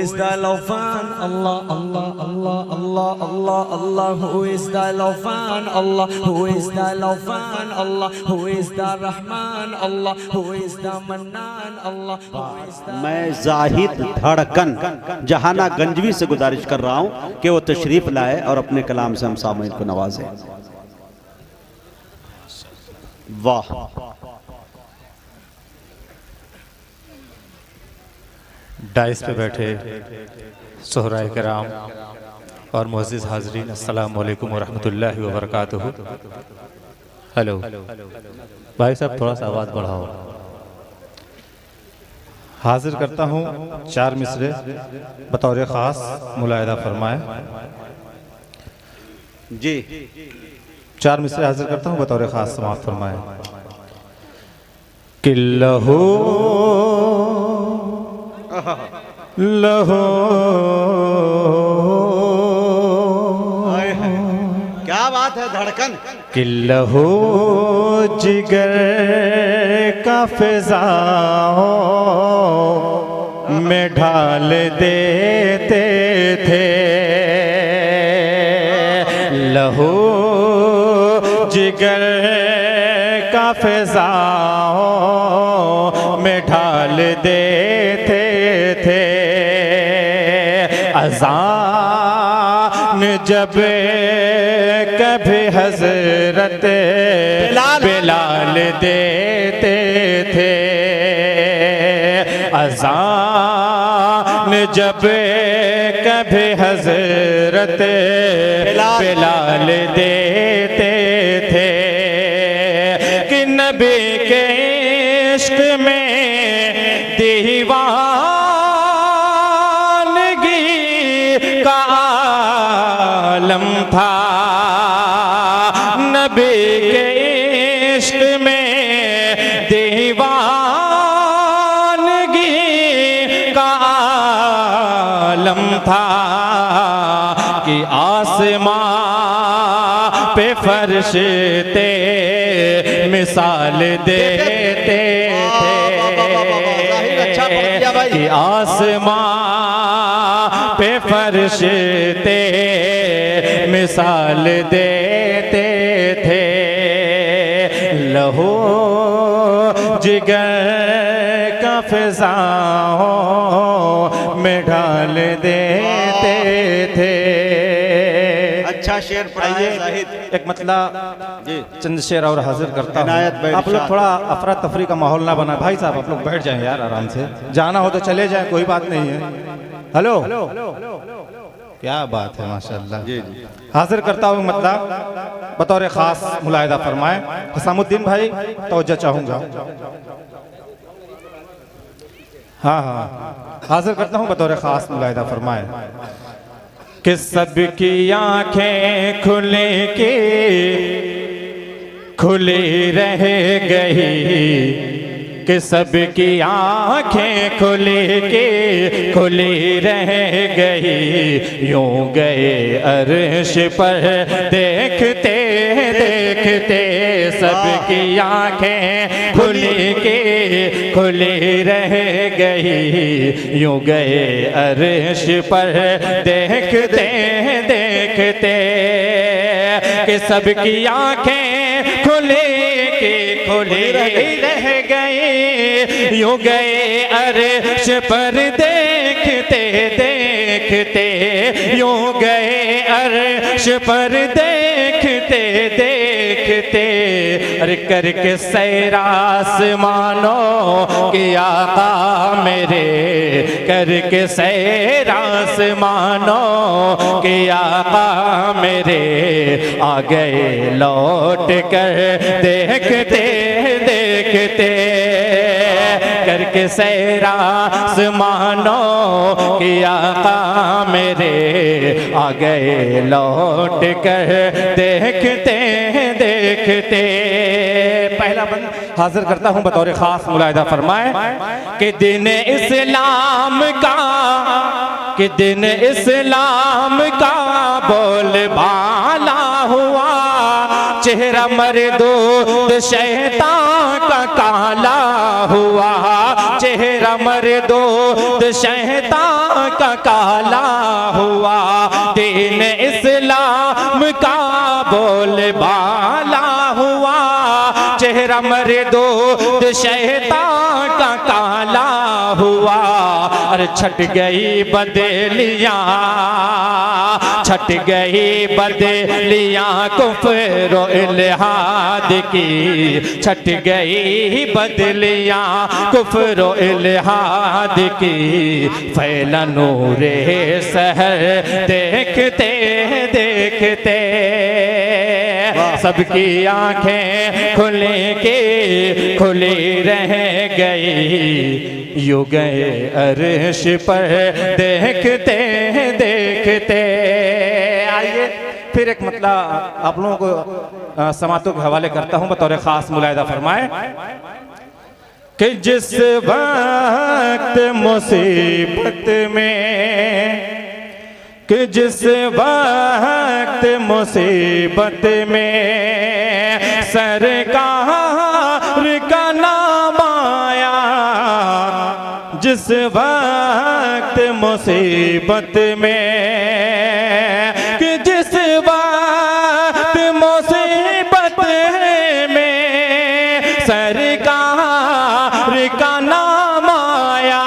is the Lawfan? Allah, Allah, Allah, Allah, Allah, Allah. Who is the Lawfan? Allah. Who is the Lawfan? Allah. Who is the Rahman? Allah. Who is the Mannan? Allah. मैं जाहिद धड़कन जहाना गंजवी से गुजारिश कर रहा हूं कि वो तशरीफ लाए और अपने कलाम से हम सामईन को नवाजे। वाह, डाइस पे बैठे सोहराए कराम और मुअज़्ज़िज़ हाज़रीन, अस्सलामु अलैकुम व रहमतुल्लाहि व बरकातुहू। हेलो भाई साहब, थोड़ा सा आवाज़ बढ़ाओ। हाजिर करता हूँ 4 मिसरे बतौर ख़ास, मुलाहिदा फरमाए जी। 4 मिसरे हाजिर करता हूँ बतौर ख़ास, समाअत फरमाए। कि लहो लहो, क्या बात है धड़कन। कि लहो जिगर का फिज़ाओं में ढाल देते थे, लहो जिगर का फिज़ाओं में ढाल देते थे। अज़ान जब कभी हज़रत बिलाल देते थे, अज़ान जब कभी हज़रत बिलाल देते थे, कि नबी के इश्क में दीवानगी का आलम था, नबी के इश्क में दीवानगी का आलम था, कि आसमां पे फरिश्ते मिसाल देते थे, कि आसमां पे फरिश्ते मिसाल देते थे। लहो जिगर का फिज़ाओं में ढाल देते थे। अच्छा शेर पढ़ाइए जाहिद। एक मतलब चंद शेर और हाजिर करता हूँ। आप लोग थोड़ा अफरा तफरी का माहौल ना बना। भाई साहब आप लोग बैठ जाएं यार, आराम से। जाना हो तो चले जाएं, कोई बात नहीं है। हेलो, क्या बात है, माशाल्लाह। हाजिर करता हूँ मतलब बतौर खास, मुलाहिदा फरमाए। हसामुद्दीन भाई तवज्जो चाहूँगा। हाँ हाँ, हाजिर करता हूँ बतौर खास, मुलाहिदा फरमाए। कि सबकी आँखें खुले के खुली रह गई, कि सबकी आँखें खुली के खुली रह गई, यूं गए अर्श पर देखते देखते, सबकी आँखें खुली के खुली रह गई, यूं गए अर्श पर देखते देखते, कि सबकी आँखें खुली के खुली रह गई, यूं गए अर्श पर देखते देखते, यूं गए अर्श पर देखते देखते, अरे करके सैर आसमानों के आका मेरे, करके सैर आसमानों के आका मेरे, आ गए लौट कर देखते देखते, करके सैर आसमानों के आका मेरे, आ गए लौट कर देखते देखते। पहला बंद हाजिर करता हूँ बतौर खास, मुलाहिदा फरमाए। कि दिन इस्लाम का, कि दिन इस्लाम का बोलबाला हुआ, चेहरा मर्दूद शैतान का काला हुआ, चेहरा चेहरा मर्दोद शैतान का काला हुआ, दीन इस्लाम का बोलबाला हुआ। चेहरा मर्दोद शैतान का काला हुआ, अरे छट गई बदलियां, छट गई बदलियां कुफ्र व इल्हाद की, छट गई बदलियां कुफ्र व इल्हाद की। फैला नूरे सहर देखते देखते सबकी आंखें खुली रह गई, यूं गए अर्श पर देखते देखते। आइए फिर एक मतलब आप लोगों को समातों के हवाले करता हूं, बतौर खास मुलाहिदा फरमाए कि जिस वक्त मुसीबत में, कि जिस वक्त मुसीबत में सरकार का नाम आया, जिस वक्त मुसीबत में, कि जिस वक्त मुसीबत में सरकार का नाम आया,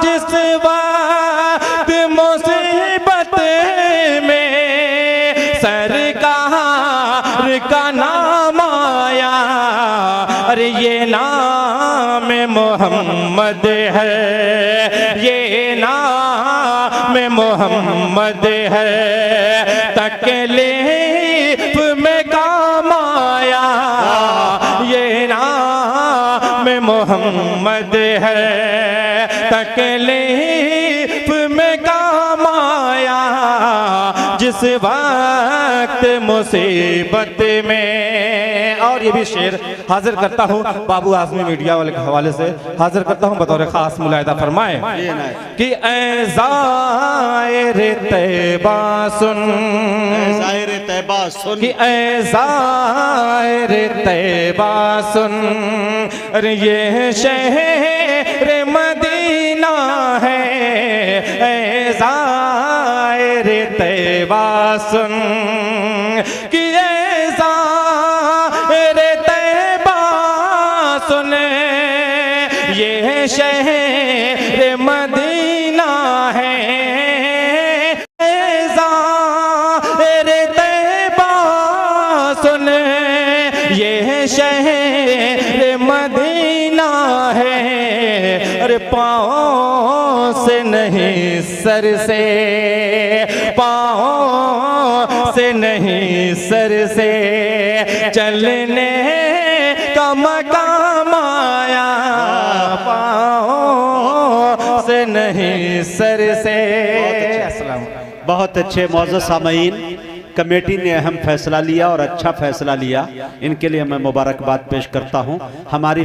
जिस वक्त मुसीबत में सरकार का नाम आया, अरे ये नाम मोहम्मद है, ये नाम मोहम्मद है, तकलीफ में काम आया, ये नाम मोहम्मद है, तकलीफ में काम आया, जिस वक्त मुसीबत में। और ये भी शेर हाजिर करता हूँ बाबू आजमी मीडिया वाले के हवाले से हाजिर करता हूँ, बतौर खास मुलाहिदा फरमाए कि ऐ ज़ाहिर तैबा सुन, ज़ाहिर तैबा सुन, कि ऐ ज़ाहिर तैबा सुन, अरे ये शहर मदीना है, ऐ ज़ाहिर तैबा सुन, कि ऐ ज़ाहिर तैबा सुन, ये शहर मदीना है, ऐ ज़ाहिर तैबा सुन, ये शहर मदीना है, अरे पाँव से नहीं सर से, पाँव से नहीं सर से चलने का मकाम आया, पाँव से नहीं सर से। बहुत अच्छे मौजूद सामईन, कमेटी ने अहम फैसला लिया और अच्छा फैसला लिया, इनके लिए मैं मुबारकबाद पेश करता हूं। हमारी